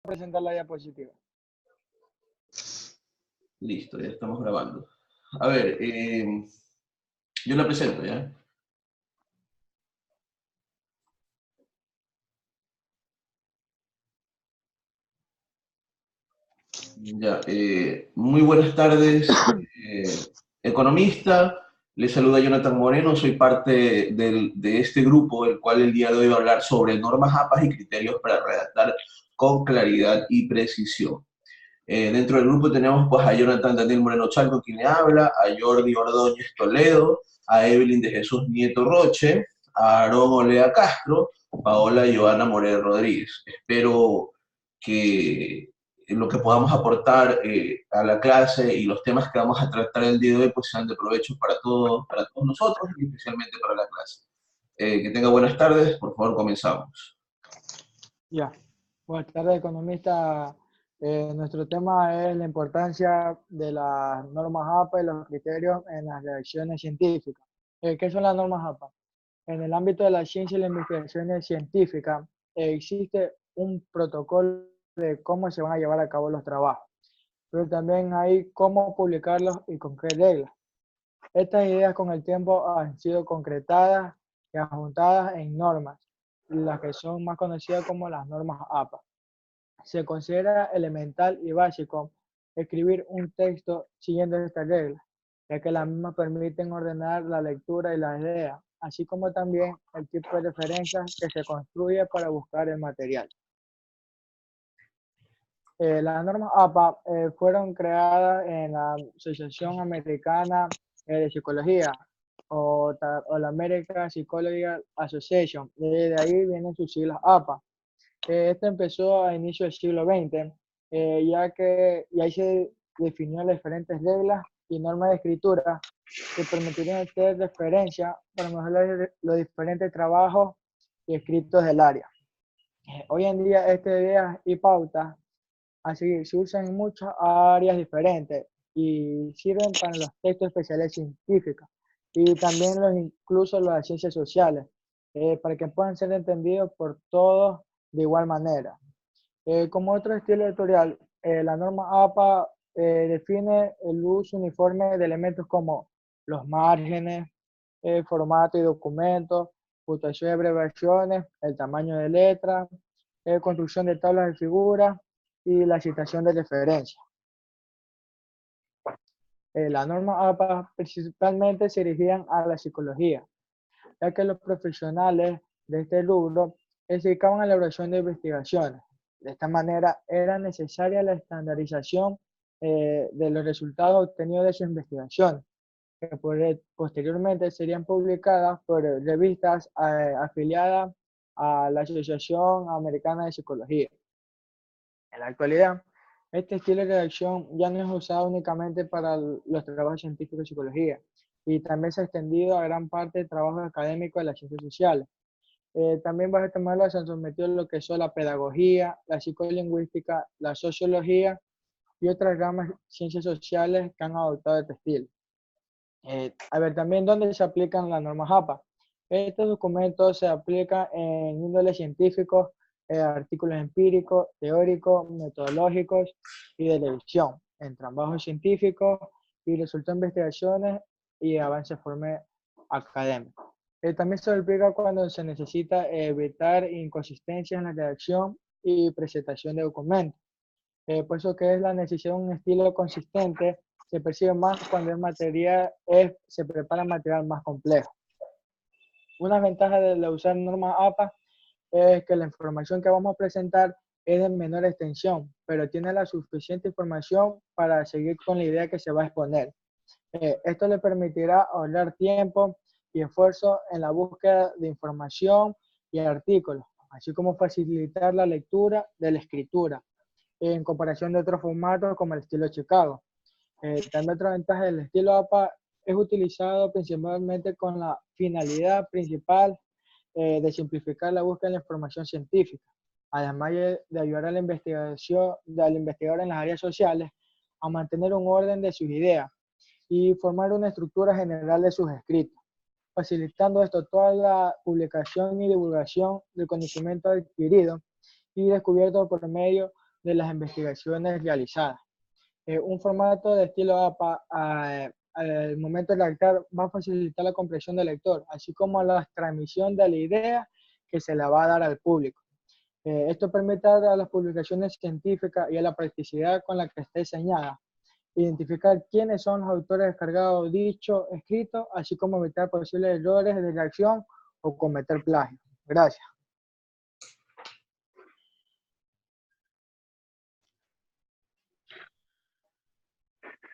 presentar la diapositiva. Listo, ya estamos grabando. A ver, yo la presento, ¿ya? Ya, muy buenas tardes, economista. Les saluda Jonathan Moreno, soy parte de este grupo, el cual el día de hoy va a hablar sobre normas APAS y criterios para redactar con claridad y precisión. Dentro del grupo tenemos pues a Jonathan Daniel Moreno Chalco, quien le habla, a Jordi Ordóñez Toledo, a Evelyn de Jesús Nieto Roche, a Aarón Olea Castro, Paola Joana Moreno Rodríguez. Espero que lo que podamos aportar a la clase y los temas que vamos a tratar el día de hoy pues sean de provecho para todos nosotros y especialmente para la clase. Que tenga buenas tardes, por favor comenzamos. Ya, buenas tardes, economista. Nuestro tema es la importancia de las normas APA y los criterios en las redacciones científicas. ¿Qué son las normas APA? En el ámbito de la ciencia y las investigaciones científicas existe un protocolo de cómo se van a llevar a cabo los trabajos, pero también hay cómo publicarlos y con qué reglas. Estas ideas con el tiempo han sido concretadas y adjuntadas en normas, las que son más conocidas como las normas APA. Se considera elemental y básico escribir un texto siguiendo esta regla, ya que las mismas permiten ordenar la lectura y la idea, así como también el tipo de referencias que se construye para buscar el material. Las normas APA fueron creadas en la Asociación Americana de Psicología o la American Psychological Association. De ahí vienen sus siglas APA. Esto empezó a inicio del siglo XX, y ahí se definió las diferentes reglas y normas de escritura que permitirían hacer referencia para mejorar los diferentes trabajos y escritos del área. Hoy en día, estas ideas y pautas así se usan en muchas áreas diferentes y sirven para los textos especiales científicos y también incluso las ciencias sociales, para que puedan ser entendidos por todos de igual manera. Como otro estilo editorial, la norma APA define el uso uniforme de elementos como los márgenes, formato y documentos, puntuación y abreviaciones, el tamaño de letras, construcción de tablas de figuras y la citación de referencia. Las normas APA principalmente se dirigían a la psicología, ya que los profesionales de este rubro se dedicaban a la elaboración de investigaciones. De esta manera era necesaria la estandarización de los resultados obtenidos de sus investigaciones, que posteriormente serían publicadas por revistas afiliadas a la Asociación Americana de Psicología. En la actualidad, este estilo de redacción ya no es usado únicamente para los trabajos científicos de psicología, y también se ha extendido a gran parte de trabajos académicos de las ciencias sociales. También bajo este modelo se han sometido lo que son la pedagogía, la psicolingüística, la sociología y otras ramas de ciencias sociales que han adoptado este estilo. A ver, también dónde se aplican las normas APA. Estos documentos se aplican en índoles científicos, artículos empíricos, teóricos, metodológicos y de revisión, en trabajos científicos y resultados de investigaciones y avances forme académicos. También se aplica cuando se necesita evitar inconsistencias en la redacción y presentación de documentos. Por eso que es la necesidad de un estilo consistente se percibe más cuando se prepara material más complejo. Una ventaja de usar normas APA es que la información que vamos a presentar es de menor extensión, pero tiene la suficiente información para seguir con la idea que se va a exponer. Esto le permitirá ahorrar tiempo y esfuerzo en la búsqueda de información y artículos, así como facilitar la lectura de la escritura, en comparación de otros formatos como el estilo Chicago. También otra ventaja del estilo APA es utilizado principalmente con la finalidad principal de simplificar la búsqueda de la información científica, además de ayudar a la investigación, al investigador en las áreas sociales a mantener un orden de sus ideas y formar una estructura general de sus escritos, facilitando esto toda la publicación y divulgación del conocimiento adquirido y descubierto por medio de las investigaciones realizadas. Un formato de estilo APA al momento de redactar va a facilitar la comprensión del lector, así como la transmisión de la idea que se la va a dar al público. Esto permite a las publicaciones científicas y a la practicidad con la que está diseñada identificar quiénes son los autores descargados dicho escrito, así como evitar posibles errores de redacción o cometer plagio. Gracias.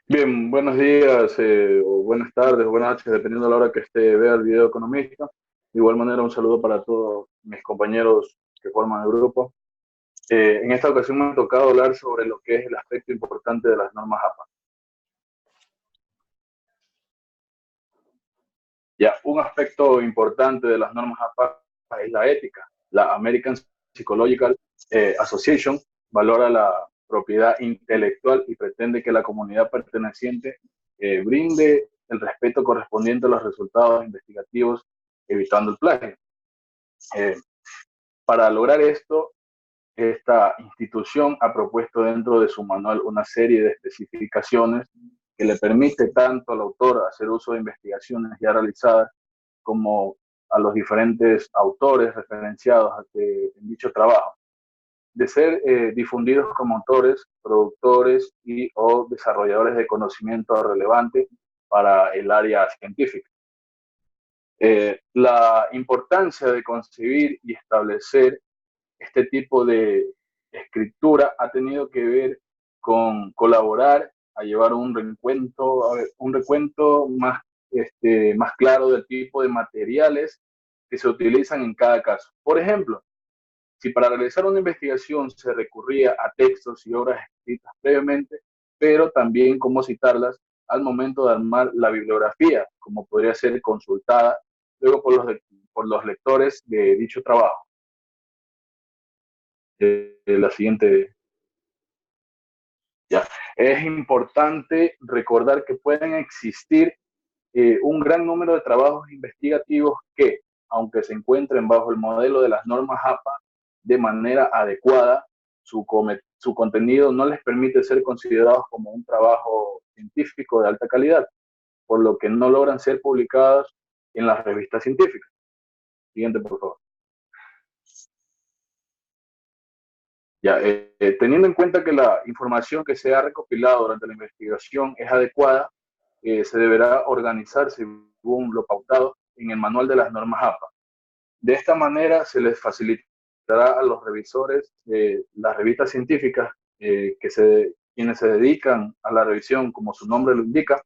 Bien, buenos días, o buenas tardes, o buenas noches, dependiendo de la hora que vea el video economista. De igual manera, un saludo para todos mis compañeros que forman el grupo. En esta ocasión me ha tocado hablar sobre lo que es el aspecto importante de las normas APA. Ya, un aspecto importante de las normas APA es la ética. La American Psychological Association valora la propiedad intelectual y pretende que la comunidad perteneciente brinde el respeto correspondiente a los resultados investigativos, evitando el plagio. Para lograr esto, esta institución ha propuesto dentro de su manual una serie de especificaciones que le permite tanto al autor hacer uso de investigaciones ya realizadas como a los diferentes autores referenciados en dicho trabajo, de ser difundidos como autores, productores y o desarrolladores de conocimiento relevante para el área científica. La importancia de concebir y establecer este tipo de escritura ha tenido que ver con colaborar a llevar un recuento más, más claro del tipo de materiales que se utilizan en cada caso. Por ejemplo, si para realizar una investigación se recurría a textos y obras escritas previamente, pero también cómo citarlas al momento de armar la bibliografía, como podría ser consultada luego por los lectores de dicho trabajo. La siguiente. Ya. Es importante recordar que pueden existir un gran número de trabajos investigativos que, aunque se encuentren bajo el modelo de las normas APA de manera adecuada, su contenido no les permite ser considerados como un trabajo científico de alta calidad, por lo que no logran ser publicados en las revistas científicas. Siguiente, por favor. Ya, teniendo en cuenta que la información que se ha recopilado durante la investigación es adecuada, se deberá organizar según lo pautado en el manual de las normas APA. De esta manera se les facilitará a los revisores de las revistas científicas, quienes se dedican a la revisión, como su nombre lo indica,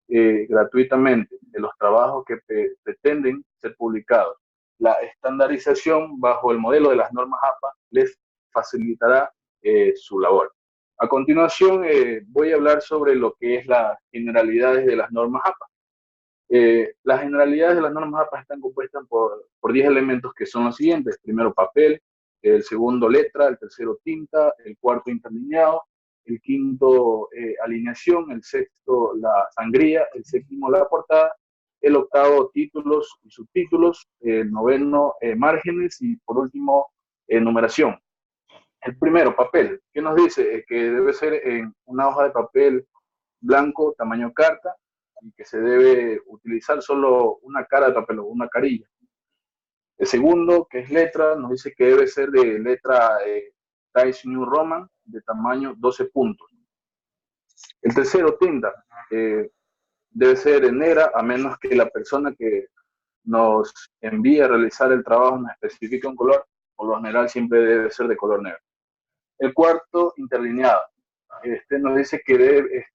gratuitamente de los trabajos que pretenden ser publicados. La estandarización bajo el modelo de las normas APA les facilitará su labor. A continuación, voy a hablar sobre lo que es las generalidades de las normas APA. Las generalidades de las normas APA están compuestas por 10 elementos que son los siguientes. Primero, papel. El segundo, letra. El tercero, tinta. El cuarto, interlineado. El quinto, alineación. El sexto, la sangría. El séptimo, la portada. El octavo, títulos y subtítulos. El noveno, márgenes. Y por último, numeración. El primero, papel. ¿Qué nos dice? Que debe ser en una hoja de papel blanco, tamaño carta, y que se debe utilizar solo una cara de papel o una carilla. El segundo, que es letra, nos dice que debe ser de letra Times New Roman, de tamaño 12 puntos. El tercero, tinta. Debe ser negra, a menos que la persona que nos envíe a realizar el trabajo nos especifique un color. Por lo general siempre debe ser de color negro. El cuarto, interlineado. Nos dice que debe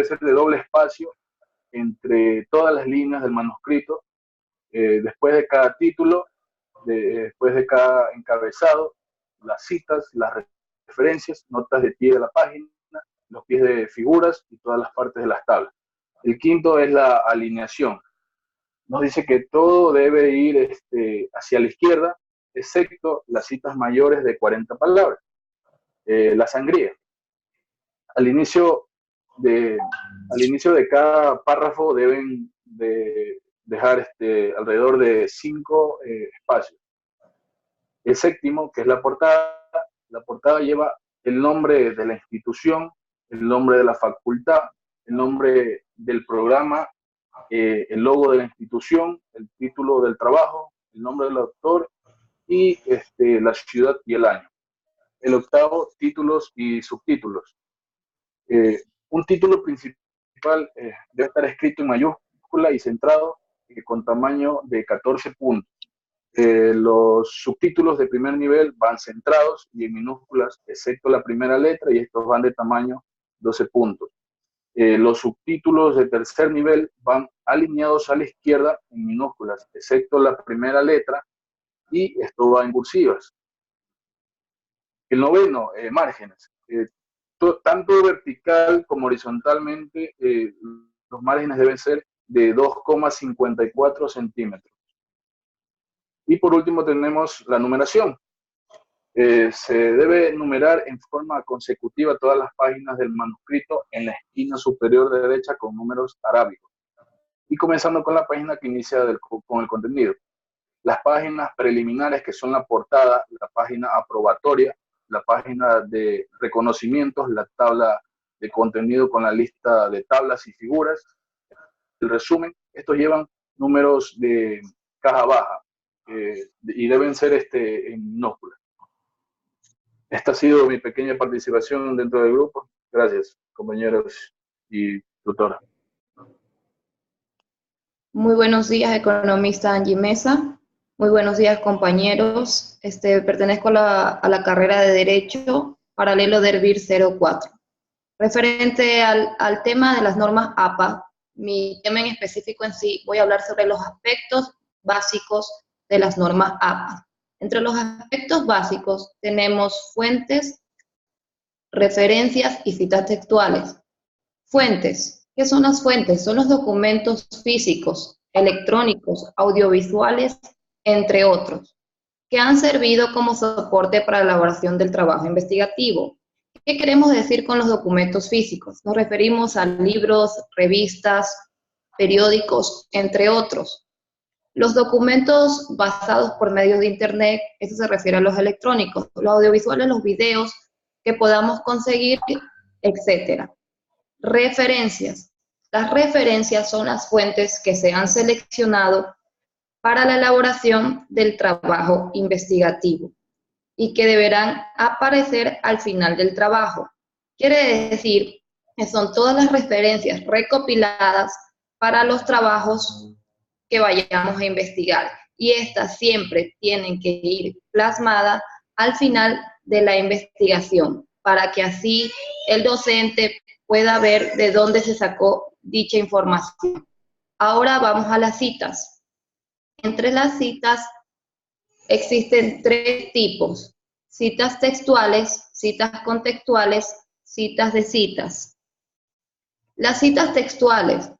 ser de doble espacio entre todas las líneas del manuscrito, después de cada título, después de cada encabezado, las citas, las referencias, notas de pie de la página, los pies de figuras y todas las partes de las tablas. El quinto es la alineación. Nos dice que todo debe ir hacia la izquierda, excepto las citas mayores de 40 palabras. La sangría. Al inicio de cada párrafo deben dejar alrededor de 5 espacios. El séptimo, que es la portada lleva el nombre de la institución, el nombre de la facultad, el nombre del programa, el logo de la institución, el título del trabajo, el nombre del autor y la ciudad y el año. El octavo, títulos y subtítulos. Un título principal debe estar escrito en mayúscula y centrado con tamaño de 14 puntos. Los subtítulos de primer nivel van centrados y en minúsculas, excepto la primera letra, y estos van de tamaño 12 puntos. Los subtítulos de tercer nivel van alineados a la izquierda en minúsculas, excepto la primera letra, y esto va en cursivas. El noveno, márgenes. Tanto vertical como horizontalmente, los márgenes deben ser de 2,54 centímetros. Y por último tenemos la numeración. Se debe numerar en forma consecutiva todas las páginas del manuscrito en la esquina superior derecha con números arábigos. Y comenzando con la página que inicia con el contenido. Las páginas preliminares, que son la portada, la página aprobatoria, la página de reconocimientos, la tabla de contenido con la lista de tablas y figuras, el resumen. Estos llevan números de caja baja y deben ser en minúsculas. Esta ha sido mi pequeña participación dentro del grupo. Gracias, compañeros y tutora. Muy buenos días, economista Angie Mesa. Muy buenos días, compañeros. Pertenezco a la carrera de Derecho, paralelo de Hervir 04. Referente al tema de las normas APA, mi tema en específico en sí, voy a hablar sobre los aspectos básicos de las normas APA. Entre los aspectos básicos tenemos fuentes, referencias y citas textuales. Fuentes. ¿Qué son las fuentes? Son los documentos físicos, electrónicos, audiovisuales, entre otros, que han servido como soporte para la elaboración del trabajo investigativo. ¿Qué queremos decir con los documentos físicos? Nos referimos a libros, revistas, periódicos, entre otros. Los documentos basados por medios de Internet, eso se refiere a los electrónicos, los audiovisuales, los videos que podamos conseguir, etc. Referencias. Las referencias son las fuentes que se han seleccionado para la elaboración del trabajo investigativo y que deberán aparecer al final del trabajo. Quiere decir que son todas las referencias recopiladas para los trabajos que vayamos a investigar, y estas siempre tienen que ir plasmadas al final de la investigación, para que así el docente pueda ver de dónde se sacó dicha información. Ahora vamos a las citas. Entre las citas existen tres tipos: citas textuales, citas contextuales, citas de citas. Las citas textuales.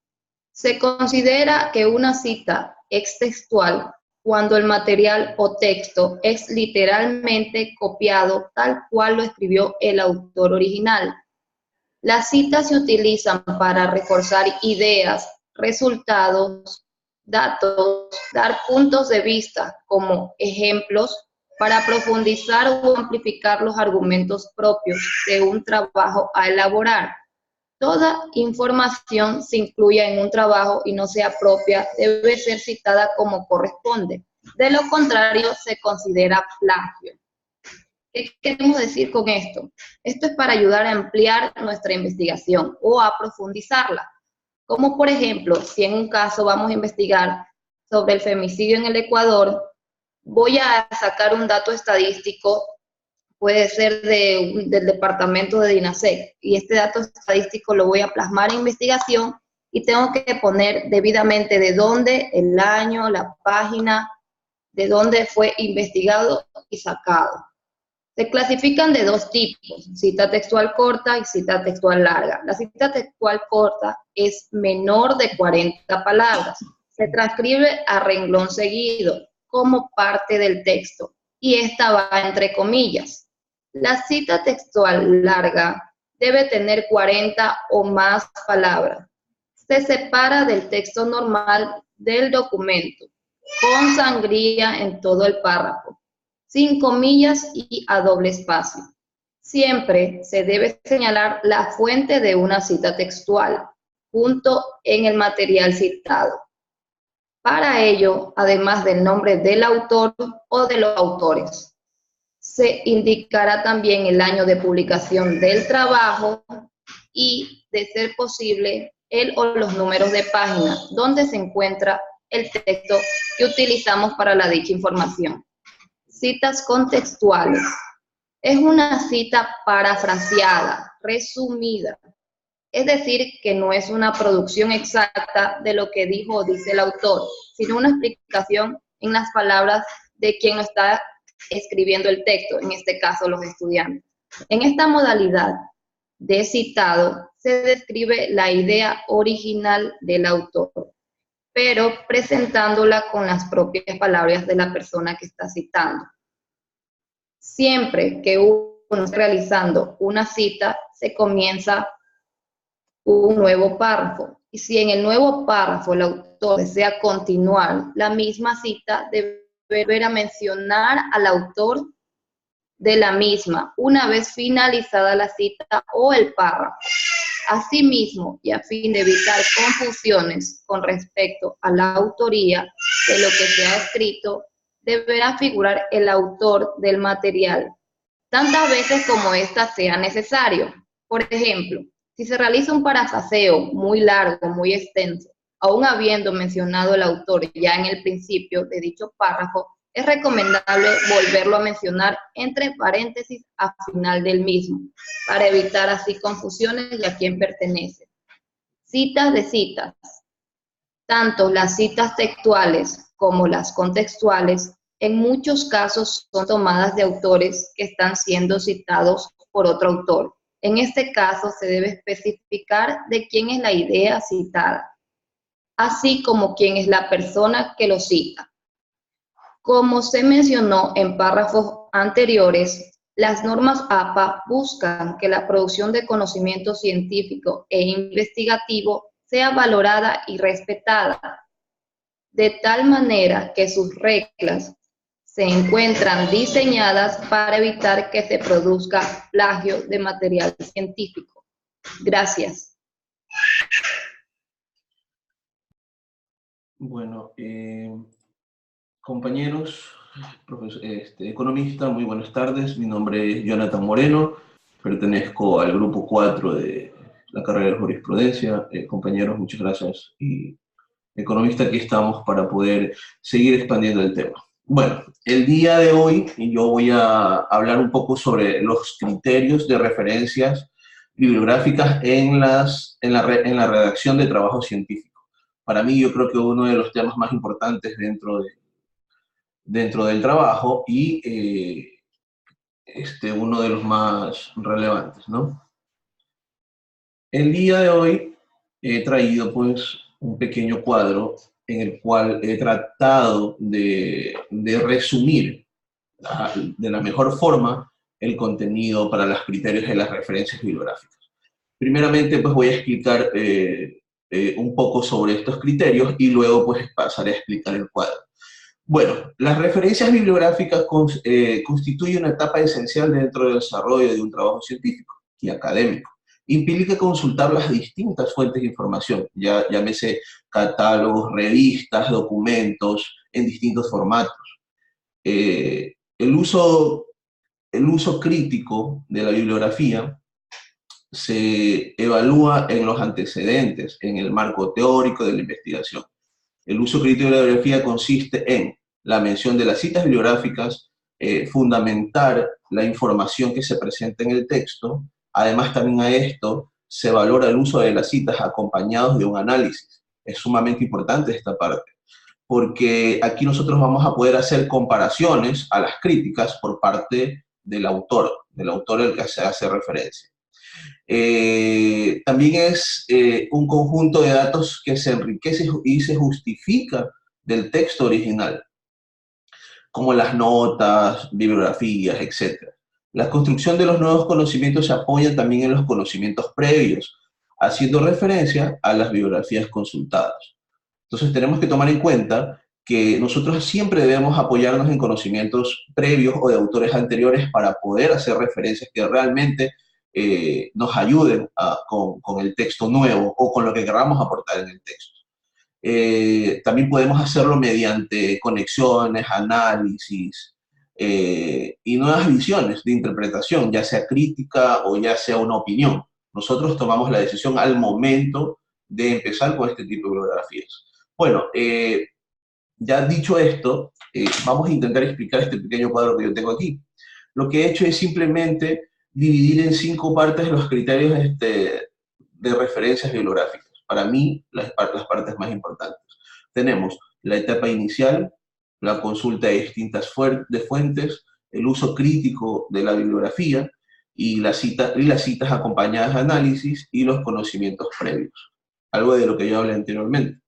Se considera que una cita es textual cuando el material o texto es literalmente copiado tal cual lo escribió el autor original. Las citas se utilizan para reforzar ideas, resultados, datos, dar puntos de vista como ejemplos para profundizar o amplificar los argumentos propios de un trabajo a elaborar. Toda información se incluya en un trabajo y no sea propia debe ser citada como corresponde. De lo contrario, se considera plagio. ¿Qué queremos decir con esto? Esto es para ayudar a ampliar nuestra investigación o a profundizarla. Como por ejemplo, si en un caso vamos a investigar sobre el femicidio en el Ecuador, voy a sacar un dato estadístico, puede ser del departamento de DINASEC, y este dato estadístico lo voy a plasmar en investigación y tengo que poner debidamente de dónde, el año, la página, de dónde fue investigado y sacado. Se clasifican de dos tipos: cita textual corta y cita textual larga. La cita textual corta es menor de 40 palabras. Se transcribe a renglón seguido como parte del texto y esta va entre comillas. La cita textual larga debe tener 40 o más palabras. Se separa del texto normal del documento, con sangría en todo el párrafo, sin comillas y a doble espacio. Siempre se debe señalar la fuente de una cita textual, junto en el material citado. Para ello, además del nombre del autor o de los autores, se indicará también el año de publicación del trabajo y, de ser posible, el o los números de página donde se encuentra el texto que utilizamos para la dicha información. Citas contextuales. Es una cita parafraseada, resumida, es decir, que no es una producción exacta de lo que dijo o dice el autor, sino una explicación en las palabras de quien lo está escribiendo el texto, en este caso los estudiantes. En esta modalidad de citado se describe la idea original del autor, pero presentándola con las propias palabras de la persona que está citando. Siempre que uno está realizando una cita, se comienza un nuevo párrafo. Y si en el nuevo párrafo el autor desea continuar la misma cita, debe volver a mencionar al autor de la misma una vez finalizada la cita o el párrafo. Asimismo, y a fin de evitar confusiones con respecto a la autoría de lo que se ha escrito, deberá figurar el autor del material, tantas veces como ésta sea necesario. Por ejemplo, si se realiza un parafraseo muy largo, muy extenso, aún habiendo mencionado el autor ya en el principio de dicho párrafo, es recomendable volverlo a mencionar entre paréntesis al final del mismo, para evitar así confusiones de a quién pertenece. Citas de citas. Tanto las citas textuales como las contextuales, en muchos casos son tomadas de autores que están siendo citados por otro autor. En este caso se debe especificar de quién es la idea citada, así como quién es la persona que lo cita. Como se mencionó en párrafos anteriores, las normas APA buscan que la producción de conocimiento científico e investigativo sea valorada y respetada, de tal manera que sus reglas se encuentran diseñadas para evitar que se produzca plagio de material científico. Gracias. Bueno, compañeros, economista, muy buenas tardes. Mi nombre es Jonathan Moreno, pertenezco al grupo 4 de la carrera de jurisprudencia. Compañeros, muchas gracias. Y economista, aquí estamos para poder seguir expandiendo el tema. Bueno, el día de hoy yo voy a hablar un poco sobre los criterios de referencias bibliográficas en la redacción de trabajo científico. Para mí, yo creo que uno de los temas más importantes dentro del trabajo y uno de los más relevantes, ¿no? El día de hoy he traído pues un pequeño cuadro en el cual he tratado de resumir de la mejor forma el contenido para los criterios de las referencias bibliográficas. Primeramente pues voy a explicar un poco sobre estos criterios y luego pues pasaré a explicar el cuadro. Bueno, las referencias bibliográficas constituyen una etapa esencial dentro del desarrollo de un trabajo científico y académico. Implica consultar las distintas fuentes de información, llámese catálogos, revistas, documentos, en distintos formatos. El uso crítico de la bibliografía se evalúa en los antecedentes, en el marco teórico de la investigación. El uso crítico de la bibliografía consiste en la mención de las citas bibliográficas, fundamentar la información que se presenta en el texto. Además, también a esto se valora el uso de las citas acompañados de un análisis. Es sumamente importante esta parte, porque aquí nosotros vamos a poder hacer comparaciones a las críticas por parte del autor al que se hace referencia. También es un conjunto de datos que se enriquece y se justifica del texto original, como las notas, bibliografías, etc. La construcción de los nuevos conocimientos se apoya también en los conocimientos previos, haciendo referencia a las bibliografías consultadas. Entonces tenemos que tomar en cuenta que nosotros siempre debemos apoyarnos en conocimientos previos o de autores anteriores para poder hacer referencias que realmente nos ayuden con el texto nuevo o con lo que queramos aportar en el texto. También podemos hacerlo mediante conexiones, análisis y nuevas visiones de interpretación, ya sea crítica o ya sea una opinión. Nosotros tomamos la decisión al momento de empezar con este tipo de bibliografías. Bueno, ya dicho esto, vamos a intentar explicar este pequeño cuadro que yo tengo aquí. Lo que he hecho es simplemente dividir en 5 partes los criterios de referencias bibliográficas. Para mí, las partes más importantes. Tenemos la etapa inicial, la consulta de distintas fuentes, el uso crítico de la bibliografía y las citas acompañadas de análisis y los conocimientos previos. Algo de lo que yo hablé anteriormente.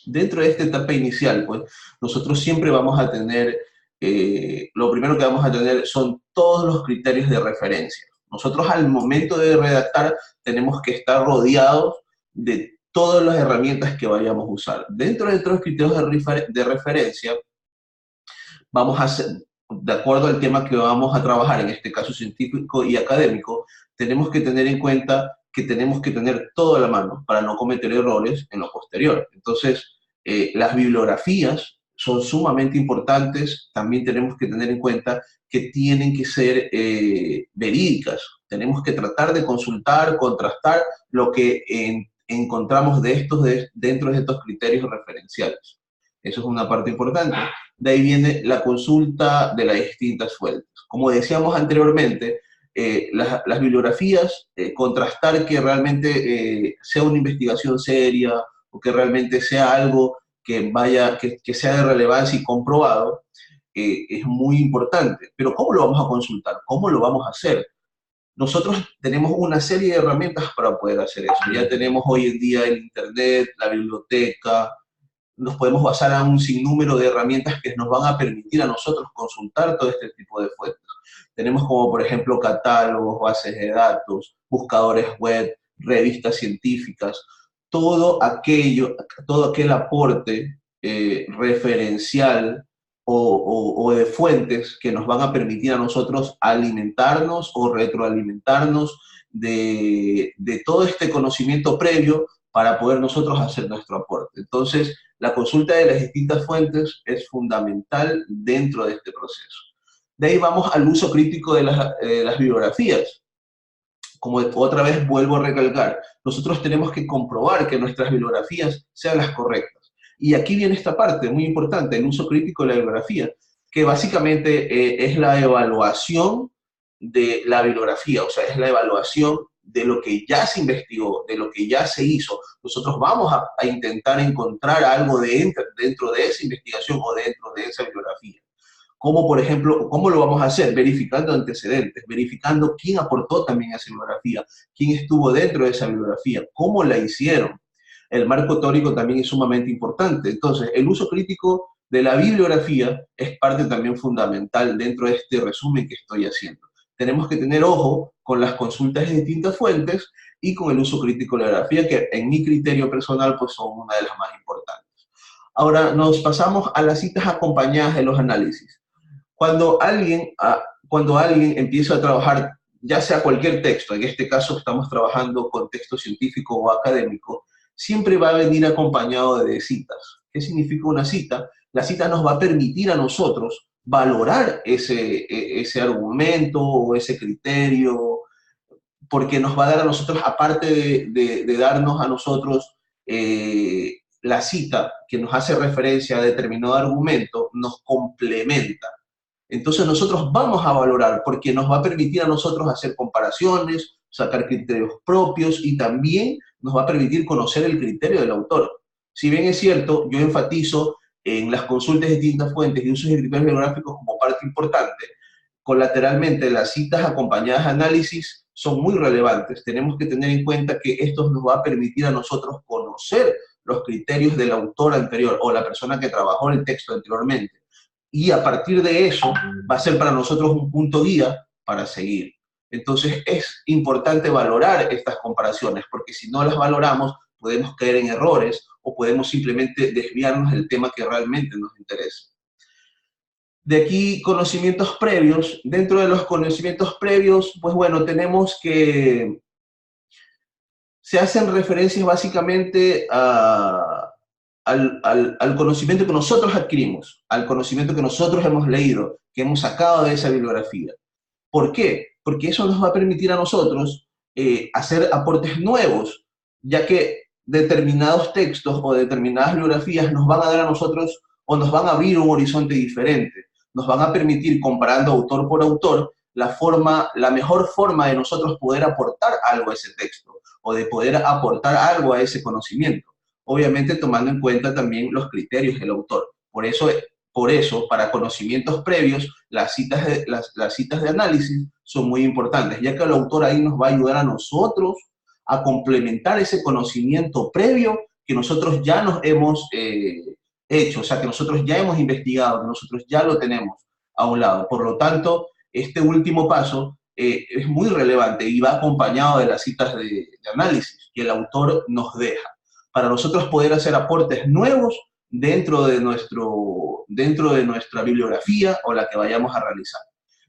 Dentro de esta etapa inicial, pues, nosotros siempre vamos a tener, lo primero que vamos a tener son todos los criterios de referencia. Nosotros al momento de redactar tenemos que estar rodeados de todas las herramientas que vayamos a usar. Dentro de los criterios de referencia, vamos a hacer, de acuerdo al tema que vamos a trabajar, en este caso científico y académico, tenemos que tener en cuenta que tenemos que tener todo a la mano para no cometer errores en lo posterior. Entonces, las bibliografías son sumamente importantes. También tenemos que tener en cuenta que tienen que ser verídicas. Tenemos que tratar de consultar, contrastar lo que encontramos dentro de estos criterios referenciales. Eso es una parte importante. De ahí viene la consulta de las distintas fuentes. Como decíamos anteriormente, las bibliografías, contrastar que realmente sea una investigación seria o que realmente sea algo que sea de relevancia y comprobado, es muy importante. Pero ¿cómo lo vamos a consultar? ¿Cómo lo vamos a hacer? Nosotros tenemos una serie de herramientas para poder hacer eso. Ya tenemos hoy en día el Internet, la biblioteca, nos podemos basar en un sinnúmero de herramientas que nos van a permitir a nosotros consultar todo este tipo de fuentes. Tenemos como, por ejemplo, catálogos, bases de datos, buscadores web, revistas científicas, todo aquel aporte referencial o de fuentes que nos van a permitir a nosotros alimentarnos o retroalimentarnos de todo este conocimiento previo para poder nosotros hacer nuestro aporte. Entonces, la consulta de las distintas fuentes es fundamental dentro de este proceso. De ahí vamos al uso crítico de las bibliografías. Como otra vez vuelvo a recalcar, nosotros tenemos que comprobar que nuestras bibliografías sean las correctas. Y aquí viene esta parte muy importante, el uso crítico de la bibliografía, que básicamente es la evaluación de la bibliografía, o sea, es la evaluación de lo que ya se investigó, de lo que ya se hizo. Nosotros vamos a intentar encontrar algo dentro de esa investigación o dentro de esa bibliografía. Como, por ejemplo, ¿cómo lo vamos a hacer? Verificando antecedentes, verificando quién aportó también a esa bibliografía, quién estuvo dentro de esa bibliografía, cómo la hicieron. El marco teórico también es sumamente importante. Entonces, el uso crítico de la bibliografía es parte también fundamental dentro de este resumen que estoy haciendo. Tenemos que tener ojo con las consultas de distintas fuentes y con el uso crítico de la bibliografía, que en mi criterio personal pues son una de las más importantes. Ahora nos pasamos a las citas acompañadas de los análisis. Cuando alguien empieza a trabajar, ya sea cualquier texto, en este caso estamos trabajando con texto científico o académico, siempre va a venir acompañado de citas. ¿Qué significa una cita? La cita nos va a permitir a nosotros valorar ese argumento o ese criterio, porque nos va a dar a nosotros, aparte de darnos a nosotros la cita que nos hace referencia a determinado argumento, nos complementa. Entonces nosotros vamos a valorar porque nos va a permitir a nosotros hacer comparaciones, sacar criterios propios y también nos va a permitir conocer el criterio del autor. Si bien es cierto, yo enfatizo en las consultas de distintas fuentes y usos de criterios bibliográficos como parte importante, colateralmente las citas acompañadas de análisis son muy relevantes. Tenemos que tener en cuenta que esto nos va a permitir a nosotros conocer los criterios del autor anterior o la persona que trabajó el texto anteriormente. Y a partir de eso va a ser para nosotros un punto guía para seguir. Entonces es importante valorar estas comparaciones, porque si no las valoramos, podemos caer en errores o podemos simplemente desviarnos del tema que realmente nos interesa. De aquí, conocimientos previos. Dentro de los conocimientos previos, pues bueno, tenemos que se hacen referencias básicamente al conocimiento que nosotros adquirimos, al conocimiento que nosotros hemos leído, que hemos sacado de esa bibliografía. ¿Por qué? Porque eso nos va a permitir a nosotros hacer aportes nuevos, ya que determinados textos o determinadas bibliografías nos van a dar a nosotros o nos van a abrir un horizonte diferente, nos van a permitir, comparando autor por autor, la mejor forma de nosotros poder aportar algo a ese texto o de poder aportar algo a ese conocimiento, obviamente tomando en cuenta también los criterios del autor. Por eso, para conocimientos previos, las citas de análisis son muy importantes, ya que el autor ahí nos va a ayudar a nosotros a complementar ese conocimiento previo que nosotros ya nos hemos hecho, o sea, que nosotros ya hemos investigado, que nosotros ya lo tenemos a un lado. Por lo tanto, este último paso es muy relevante y va acompañado de las citas de análisis que el autor nos deja, para nosotros poder hacer aportes nuevos dentro de nuestra bibliografía o la que vayamos a realizar.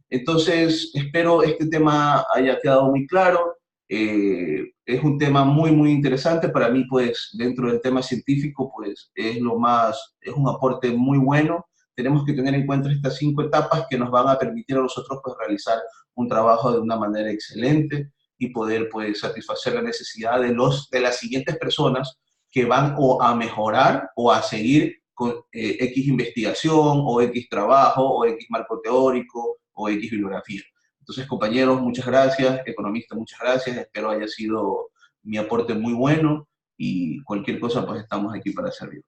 Entonces, espero este tema haya quedado muy claro. Es un tema muy, muy interesante para mí, pues, dentro del tema científico, pues, es un aporte muy bueno. Tenemos que tener en cuenta estas 5 etapas que nos van a permitir a nosotros, pues, realizar un trabajo de una manera excelente y poder, pues, satisfacer la necesidad de las siguientes personas que van o a mejorar o a seguir con X investigación o X trabajo o X marco teórico o X bibliografía. Entonces, compañeros, muchas gracias. Economista, muchas gracias. Espero haya sido mi aporte muy bueno y cualquier cosa, pues estamos aquí para servir.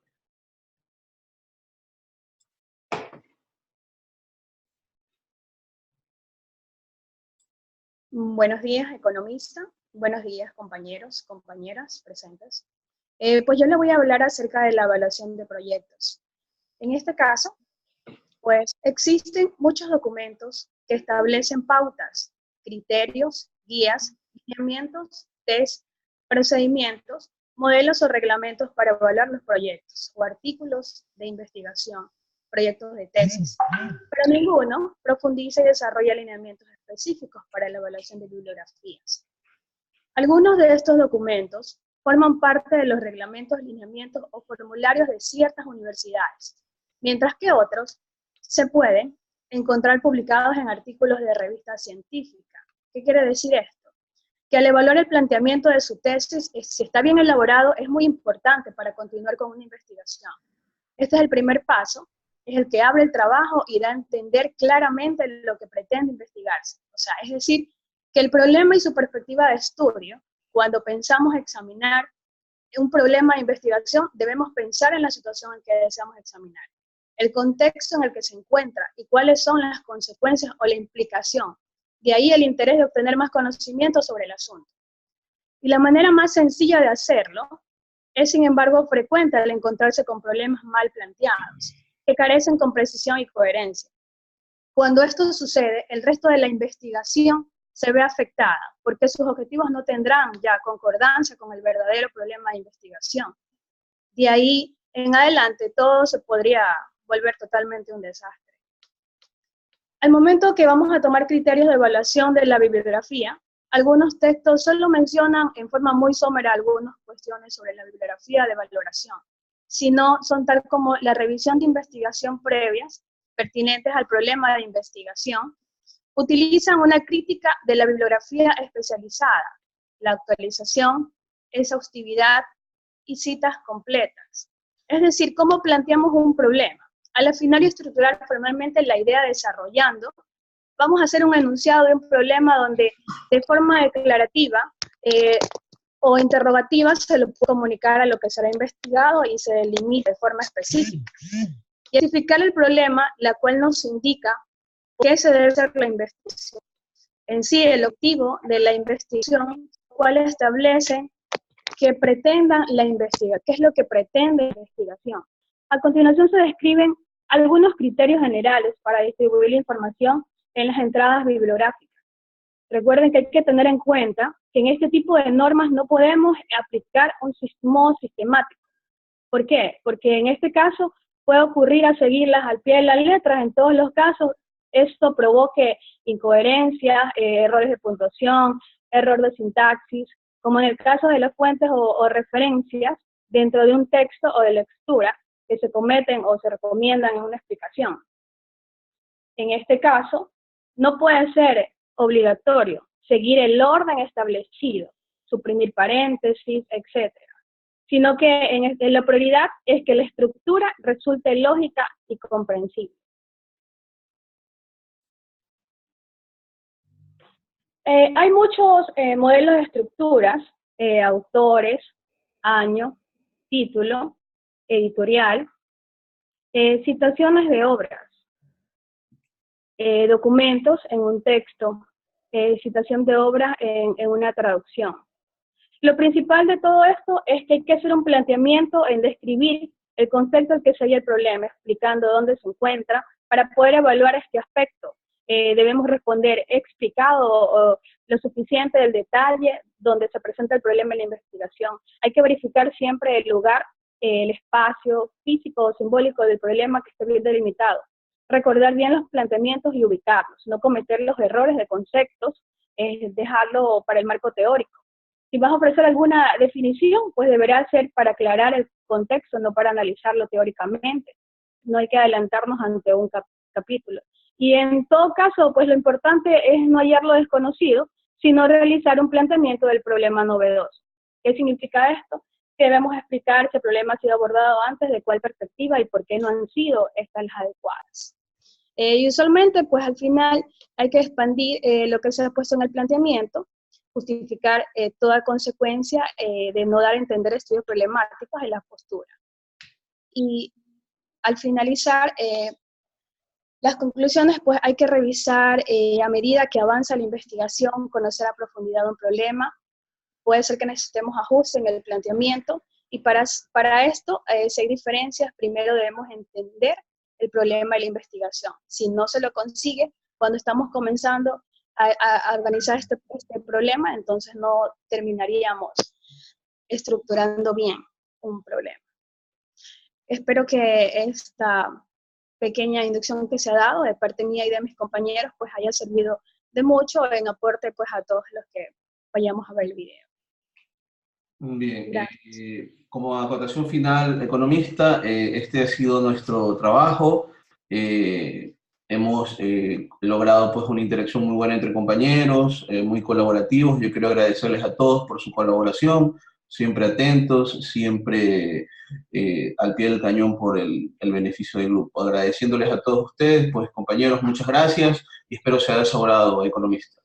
Buenos días, economista. Buenos días, compañeros, compañeras presentes. Pues yo le voy a hablar acerca de la evaluación de proyectos. En este caso, pues existen muchos documentos que establecen pautas, criterios, guías, lineamientos, test, procedimientos, modelos o reglamentos para evaluar los proyectos o artículos de investigación, proyectos de tesis, pero ninguno profundiza y desarrolla lineamientos específicos para la evaluación de bibliografías. Algunos de estos documentos forman parte de los reglamentos, lineamientos o formularios de ciertas universidades, mientras que otros se pueden encontrar publicados en artículos de revistas científicas. ¿Qué quiere decir esto? Que al evaluar el planteamiento de su tesis, si está bien elaborado, es muy importante para continuar con una investigación. Este es el primer paso, es el que abre el trabajo y da a entender claramente lo que pretende investigarse. O sea, es decir, que el problema y su perspectiva de estudio, cuando pensamos examinar un problema de investigación, debemos pensar en la situación en que deseamos examinar, el contexto en el que se encuentra y cuáles son las consecuencias o la implicación. De ahí el interés de obtener más conocimiento sobre el asunto. Y la manera más sencilla de hacerlo es, sin embargo, frecuente al encontrarse con problemas mal planteados, que carecen con precisión y coherencia. Cuando esto sucede, el resto de la investigación se ve afectada, porque sus objetivos no tendrán ya concordancia con el verdadero problema de investigación. De ahí en adelante todo se podría volver totalmente un desastre. Al momento que vamos a tomar criterios de evaluación de la bibliografía, algunos textos solo mencionan en forma muy somera algunas cuestiones sobre la bibliografía de valoración, sino son tal como la revisión de investigación previas pertinentes al problema de investigación, utilizan una crítica de la bibliografía especializada, la actualización, exhaustividad y citas completas. Es decir, cómo planteamos un problema. Al afinar y estructurar formalmente la idea desarrollando, vamos a hacer un enunciado de un problema donde de forma declarativa o interrogativa se lo puede comunicar a lo que será investigado y se delimita de forma específica. Identificar el problema, la cual nos indica qué se debe hacer la investigación. En sí, el objetivo de la investigación, cuál establece que pretendan la investigación, qué es lo que pretende la investigación. A continuación se describen algunos criterios generales para distribuir la información en las entradas bibliográficas. Recuerden que hay que tener en cuenta que en este tipo de normas no podemos aplicar un modo sistemático. ¿Por qué? Porque en este caso puede ocurrir a seguirlas al pie de la letra. En todos los casos, esto provoque incoherencias, errores de puntuación, error de sintaxis, como en el caso de las fuentes o referencias dentro de un texto o de lectura que se cometen o se recomiendan en una explicación. En este caso, no puede ser obligatorio seguir el orden establecido, suprimir paréntesis, etc., sino que la prioridad es que la estructura resulte lógica y comprensible. Hay muchos modelos de estructuras, autores, año, título, editorial, citaciones de obras, documentos en un texto, citación de obras en una traducción. Lo principal de todo esto es que hay que hacer un planteamiento en describir el concepto al que se halla el problema, explicando dónde se encuentra, para poder evaluar este aspecto. Debemos responder explicado o lo suficiente del detalle donde se presenta el problema en la investigación. Hay que verificar siempre el lugar, el espacio físico o simbólico del problema que esté bien delimitado. Recordar bien los planteamientos y ubicarlos, no cometer los errores de conceptos, dejarlo para el marco teórico. Si vas a ofrecer alguna definición, pues deberá ser para aclarar el contexto, no para analizarlo teóricamente. No hay que adelantarnos ante un capítulo. Y en todo caso, pues lo importante es no hallar lo desconocido, sino realizar un planteamiento del problema novedoso. ¿Qué significa esto? Que debemos explicar si el problema ha sido abordado antes, de cuál perspectiva y por qué no han sido estas las adecuadas. Y usualmente, pues al final hay que expandir lo que se ha puesto en el planteamiento, justificar toda consecuencia de no dar a entender estudios problemáticos en la postura. Y al finalizar, las conclusiones, pues hay que revisar a medida que avanza la investigación, conocer a profundidad un problema. Puede ser que necesitemos ajustes en el planteamiento, y para esto, si hay diferencias, primero debemos entender el problema y la investigación. Si no se lo consigue, cuando estamos comenzando a organizar este problema, entonces no terminaríamos estructurando bien un problema. Espero que esta pequeña inducción que se ha dado de parte mía y de mis compañeros pues haya servido de mucho en aporte pues a todos los que vayamos a ver el video. Bien, como acotación final, economista, este ha sido nuestro trabajo. Hemos logrado pues una interacción muy buena entre compañeros, muy colaborativos. Yo quiero agradecerles a todos por su colaboración, siempre atentos, siempre al pie del cañón por el beneficio del grupo. Agradeciéndoles a todos ustedes, pues compañeros, muchas gracias y espero se haya sobrado, economista.